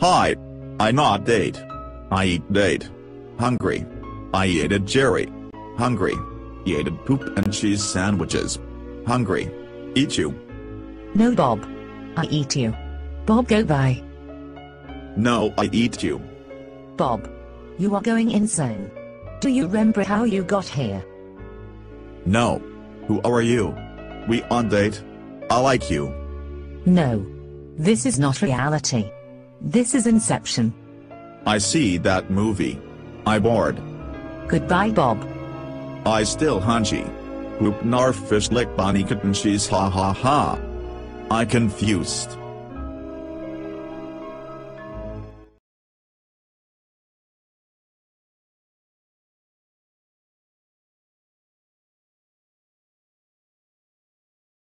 Hi. I not date. I eat date. Hungry. I ate it Jerry. Hungry. He ate it poop and cheese sandwiches. Hungry. Eat you. No, Bob. I eat you. Bob, go bye. No, I eat you. Bob. You are going insane. Do you remember how you got here? No. Who are you? We on date? I like you. No. This is not reality. This is Inception. I see that movie. I bored. Goodbye, Bob. I still hungry. Poop narf fish lick bunny kitten cheese ha ha ha. I confused.